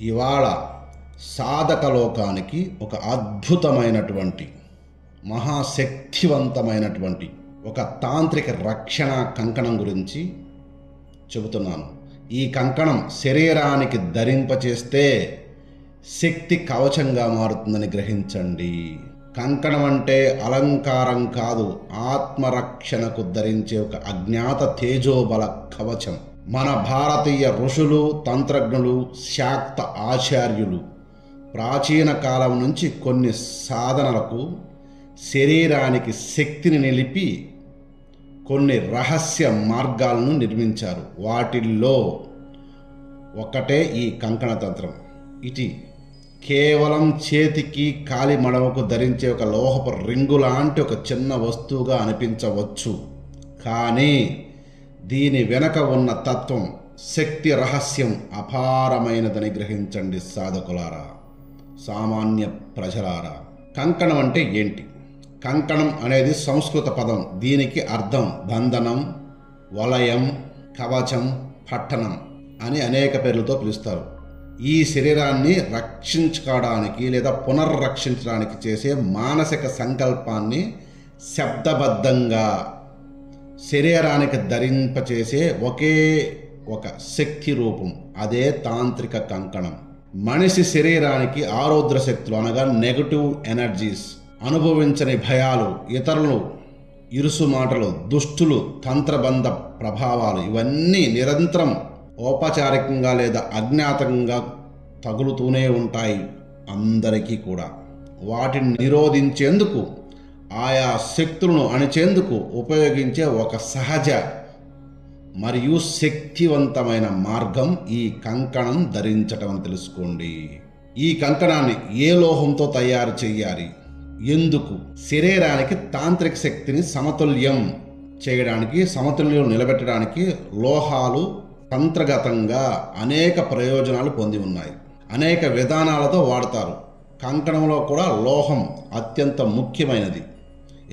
ఇవాళ సాధక లోకానికి ఒక అద్భుతమైనటువంటి మహాశక్తివంతమైనటువంటి ఒక తాంత్రిక రక్షణ కంకణం గురించి చెబుతున్నాను. ఈ కంకణం శరీరానికి ధరింపచేస్తే శక్తి కవచంగా మారుతుందని గ్రహించండి. కంకణం అంటే అలంకారం కాదు, ఆత్మరక్షణకు ధరించే ఒక అజ్ఞాత తేజోబల కవచం. మన భారతీయ ఋషులు, తంత్రజ్ఞులు, శాక్త ఆచార్యులు ప్రాచీన కాలం నుంచి కొన్ని సాధనలకు శరీరానికి శక్తిని నిలిపి కొన్ని రహస్య మార్గాలను నిర్మించారు. వాటిల్లో ఒకటే ఈ కంకణ తంత్రం. ఇది కేవలం చేతికి కాలి మడమకు ధరించే ఒక లోహపు రింగు లాంటి ఒక చిన్న వస్తువుగా అనిపించవచ్చు, కానీ దీని వెనక ఉన్న తత్వం, శక్తి రహస్యం అపారమైనదని గ్రహించండి సాధకులారా, సామాన్య ప్రజలారా. కంకణం అంటే ఏంటి? కంకణం అనేది సంస్కృత పదం. దీనికి అర్థం బంధనం, వలయం, కవచం, పట్టణం అని అనేక పేర్లతో పిలుస్తారు. ఈ శరీరాన్ని రక్షించుకోవడానికి లేదా పునర్రక్షించడానికి చేసే మానసిక సంకల్పాన్ని శబ్దబద్ధంగా శరీరానికి ధరింపచేసే ఒకే ఒక శక్తి రూపం, అదే తాంత్రిక కంకణం. మనిషి శరీరానికి ఆరుద్ర శక్తులు అనగా నెగటివ్ ఎనర్జీస్, అనుభవించని భయాలు, ఇతరులు ఇరుసు మాటలు, దుష్టులు, తంత్రబంధ ప్రభావాలు ఇవన్నీ నిరంతరం ఔపచారికంగా లేదా అజ్ఞాతంగా తగులుతూనే ఉంటాయి అందరికీ కూడా. వాటిని నిరోధించేందుకు, ఆయా శక్తులను అణిచేందుకు ఉపయోగించే ఒక సహజ మరియు శక్తివంతమైన మార్గం ఈ కంకణం ధరించటం అని తెలుసుకోండి. ఈ కంకణాన్ని ఏ లోహంతో తయారు చేయాలి, ఎందుకు? శరీరానికి తాంత్రిక శక్తిని సమతుల్యం చేయడానికి, సమతుల్యం నిలబెట్టడానికి లోహాలు తంత్రగతంగా అనేక ప్రయోజనాలు పొంది ఉన్నాయి. అనేక విధానాలతో వాడతారు. కంకణంలో కూడా లోహం అత్యంత ముఖ్యమైనది,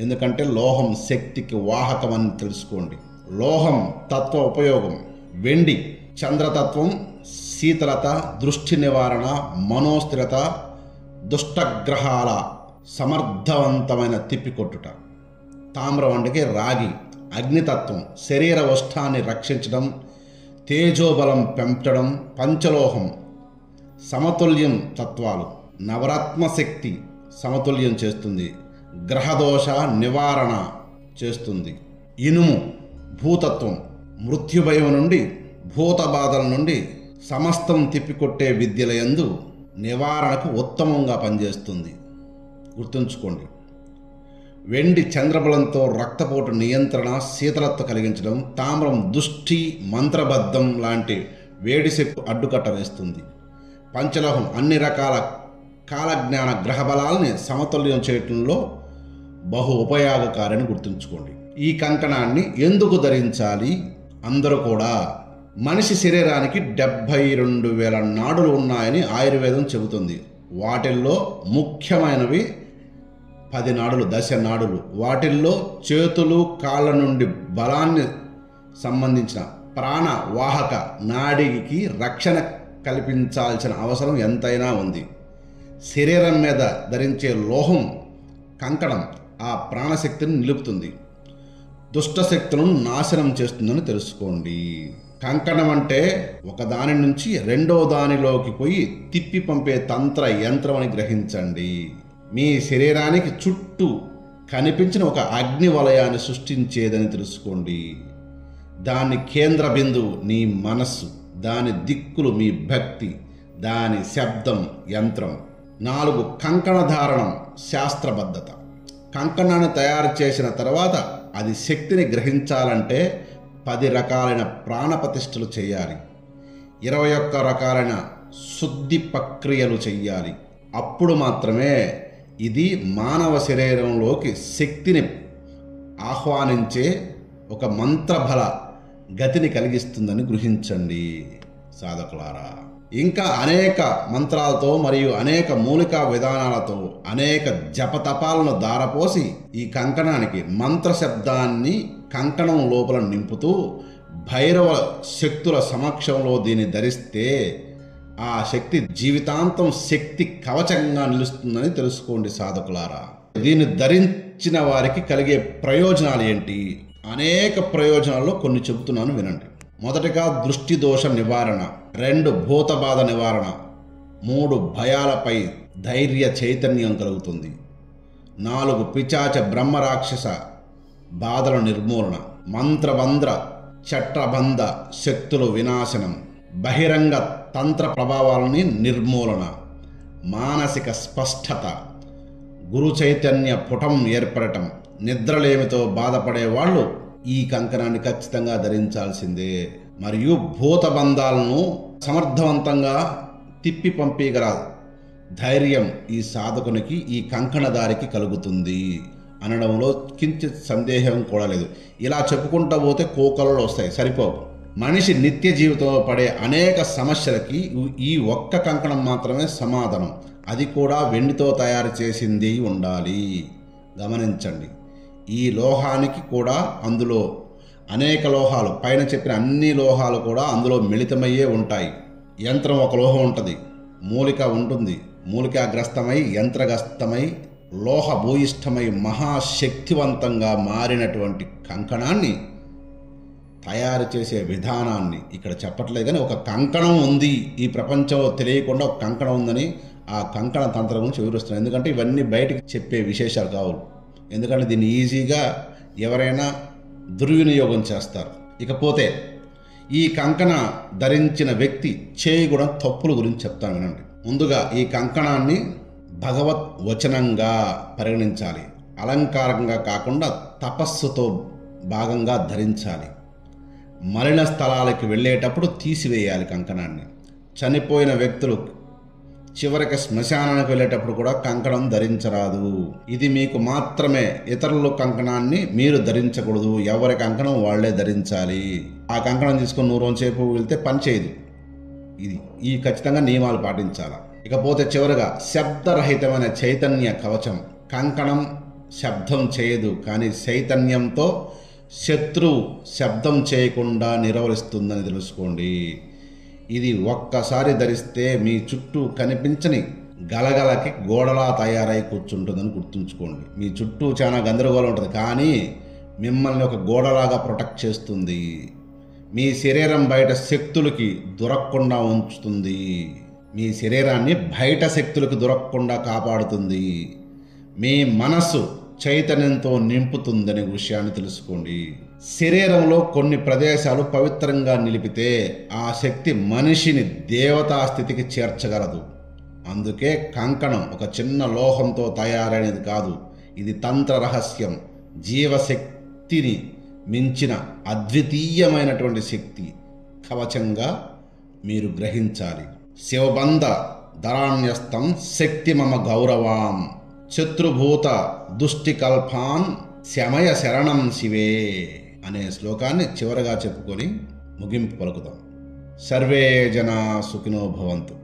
ఎందుకంటే లోహం శక్తికి వాహకం అని తెలుసుకోండి. లోహం తత్వ ఉపయోగం: వెండి చంద్రతత్వం, శీతలత, దృష్టి నివారణ, మనోస్థిరత, దుష్టగ్రహాల సమర్థవంతమైన తిప్పికొట్టుట. తామ్రం అంటే రాగి అగ్నితత్వం, శరీర ఉష్ణాన్ని రక్షించడం, తేజోబలం పెంచడం. పంచలోహం సమతుల్యం తత్వాలు, నవరత్న శక్తి సమతుల్యం చేస్తుంది, గ్రహదోష నివారణ చేస్తుంది. ఇనుము భూతత్వం, మృత్యుభయం నుండి, భూత బాధల నుండి సమస్తం తిప్పికొట్టే విద్యల యందు నివారణకు ఉత్తమంగా పనిచేస్తుంది. గుర్తుంచుకోండి. వెండి చంద్రబలంతో రక్తపోటు నియంత్రణ, శీతలత్వ కలిగించడం. తామ్రం దుష్టి, మంత్రబద్ధం లాంటి వేడి శక్తి అడ్డుకట్ట వేస్తుంది. పంచలోహం అన్ని రకాల కాలజ్ఞాన గ్రహబలాల్ని సమతుల్యం చేయటంలో బహు ఉపయోగకారిని గుర్తుంచుకోండి. ఈ కంకణాన్ని ఎందుకు ధరించాలి? అందరూ కూడా మనిషి శరీరానికి 72,000 నాడులు ఉన్నాయని ఆయుర్వేదం చెబుతుంది. వాటిల్లో ముఖ్యమైనవి 10 నాడులు, దశ నాడులు. వాటిల్లో చేతులు, కాళ్ళ నుండి బలాన్ని సంబంధించిన ప్రాణవాహక నాడికి రక్షణ కల్పించాల్సిన అవసరం ఎంతైనా ఉంది. శరీరం మీద ధరించే లోహం కంకణం ఆ ప్రాణశక్తిని నిలుపుతుంది, దుష్టశక్తులను నాశనం చేస్తుందని తెలుసుకోండి. కంకణం అంటే ఒకదాని నుంచి రెండో దానిలోకి పోయి తిప్పి పంపే తంత్ర యంత్రం అని గ్రహించండి. మీ శరీరానికి చుట్టూ కనిపించిన ఒక అగ్ని వలయాన్ని సృష్టించేదని తెలుసుకోండి. దాని కేంద్ర బిందువు నీ మనస్సు, దాని దిక్కులు మీ భక్తి, దాని శబ్దం యంత్రం. 4 కంకణ ధారణం శాస్త్రబద్ధత. కంకణాన్ని తయారు చేసిన తర్వాత అది శక్తిని గ్రహించాలంటే 10 రకాలైన ప్రాణప్రతిష్ఠలు చేయాలి, 21 రకాలైన శుద్ధి ప్రక్రియలు చెయ్యాలి. అప్పుడు మాత్రమే ఇది మానవ శరీరంలోకి శక్తిని ఆహ్వానించే ఒక మంత్రబల గతిని కలిగిస్తుందని గ్రహించండి సాధకులారా. ఇంకా అనేక మంత్రాలతో మరియు అనేక మూలికా విధానాలతో అనేక జపతపాలను దారపోసి ఈ కంకణానికి మంత్ర శబ్దాన్ని కంకణం లోపల నింపుతూ భైరవ శక్తుల సమక్షంలో దీన్ని ధరిస్తే ఆ శక్తి జీవితాంతం శక్తి కవచంగా నిలుస్తుందని తెలుసుకోండి సాధకులారా. దీన్ని ధరించిన వారికి కలిగే ప్రయోజనాలు ఏంటి? అనేక ప్రయోజనాల్లో కొన్ని చెబుతున్నాను వినండి. మొదటిగా దృష్టి దోష నివారణ, 2 భూతబాధ నివారణ, 3 భయాలపై ధైర్య చైతన్యం కలుగుతుంది, 4 పిచాచ బ్రహ్మరాక్షస బాధల నిర్మూలన, మంత్రబంధ్ర చట్రబంధ శక్తులు వినాశనం, బహిరంగ తంత్ర ప్రభావాలని నిర్మూలన, మానసిక స్పష్టత, గురు చైతన్య పుటం ఏర్పడటం. నిద్రలేమితో బాధపడే వాళ్ళు ఈ కంకణాన్ని ఖచ్చితంగా ధరించాల్సిందే. మరియు భూతబంధాలను సమర్థవంతంగా తిప్పి పంపగల ధైర్యం ఈ సాధకునికి ఈ కంకణధారికి కలుగుతుంది అనడంలో కించిత్ సందేహం కూడా లేదు. ఇలా చెప్పుకుంటూ పోతే కోకలలో వస్తాయి, సరిపోవు. మనిషి నిత్య జీవితంలో పడే అనేక సమస్యలకి ఈ ఒక్క కంకణం మాత్రమే సమాధానం. అది కూడా వెండితో తయారు చేసింది ఉండాలి. గమనించండి, ఈ లోహానికి కూడా అందులో అనేక లోహాలు, పైన చెప్పిన అన్ని లోహాలు కూడా అందులో మిళితమయ్యే ఉంటాయి. యంత్రం ఒక లోహం ఉంటుంది, మూలిక ఉంటుంది, మూలికాగ్రస్తమై యంత్రగ్రస్తమై లోహ భూయిష్టమై మహాశక్తివంతంగా మారినటువంటి కంకణాన్ని తయారు చేసే విధానాన్ని ఇక్కడ చెప్పట్లేదు. కానీ ఒక కంకణం ఉంది, ఈ ప్రపంచంలో తెలియకుండా ఒక కంకణం ఉందని ఆ కంకణ తంత్రం గురించి వివరిస్తున్నాను. ఎందుకంటే ఇవన్నీ బయటకు చెప్పే విశేషాలు కావు. ఎందుకంటే దీన్ని ఈజీగా ఎవరైనా దుర్వినియోగం చేస్తారు. ఇకపోతే ఈ కంకణ ధరించిన వ్యక్తి చేయకూడని తప్పుల గురించి చెప్తాను వినండి. ముందుగా ఈ కంకణాన్ని భగవత్ వచనంగా పరిగణించాలి. అలంకారంగా కాకుండా తపస్సుతో భాగంగా ధరించాలి. మలిన స్థలాలకు వెళ్ళేటప్పుడు తీసివేయాలి కంకణాన్ని. చనిపోయిన వ్యక్తులు చివరికి శ్మశానానికి వెళ్ళేటప్పుడు కూడా కంకణం ధరించరాదు. ఇది మీకు మాత్రమే, ఇతరుల కంకణాన్ని మీరు ధరించకూడదు. ఎవరి కంకణం వాళ్లే ధరించాలి. ఆ కంకణం తీసుకొని 100 రోజుల సేపు వెళ్తే పని చేయదు. ఈ ఖచ్చితంగా నియమాలు పాటించాలి. ఇకపోతే చివరగా శబ్దరహితమైన చైతన్య కవచం. కంకణం శబ్దం చేయదు, కానీ చైతన్యంతో శత్రువు శబ్దం చేయకుండా నిరవరిస్తుందని తెలుసుకోండి. ఇది ఒక్కసారి ధరిస్తే మీ చుట్టూ కనిపించని గలగలకి గోడలా తయారై కూర్చుంటుందని గుర్తుంచుకోండి. మీ చుట్టూ చాలా గందరగోళం ఉంటుంది, కానీ మిమ్మల్ని ఒక గోడలాగా ప్రొటెక్ట్ చేస్తుంది. మీ శరీరం బయట శక్తులకి దొరకకుండా ఉంచుతుంది. మీ శరీరాన్ని బయట శక్తులకు దొరకకుండా కాపాడుతుంది. మీ మనసు చైతన్యంతో నింపుతుందనే విషయాన్ని తెలుసుకోండి. శరీరంలో కొన్ని ప్రదేశాలు పవిత్రంగా నిలిపితే ఆ శక్తి మనిషిని దేవతా స్థితికి చేర్చగలదు. అందుకే కంకణం ఒక చిన్న లోహంతో తయారైనది కాదు. ఇది తంత్ర రహస్యం. జీవశక్తిని మించిన అద్వితీయమైనటువంటి శక్తి కవచంగా మీరు గ్రహించాలి. శివబంధ ధరాణ్యస్తం శక్తి మమ గౌరవాం శత్రుభూత దుష్టికల్పాన్ శమయ శరణం శివే అనే శ్లోకాన్ని చివరగా చెప్పుకొని ముగింపు పలుకుదాం. సర్వే జనా సుఖినో భవంతు.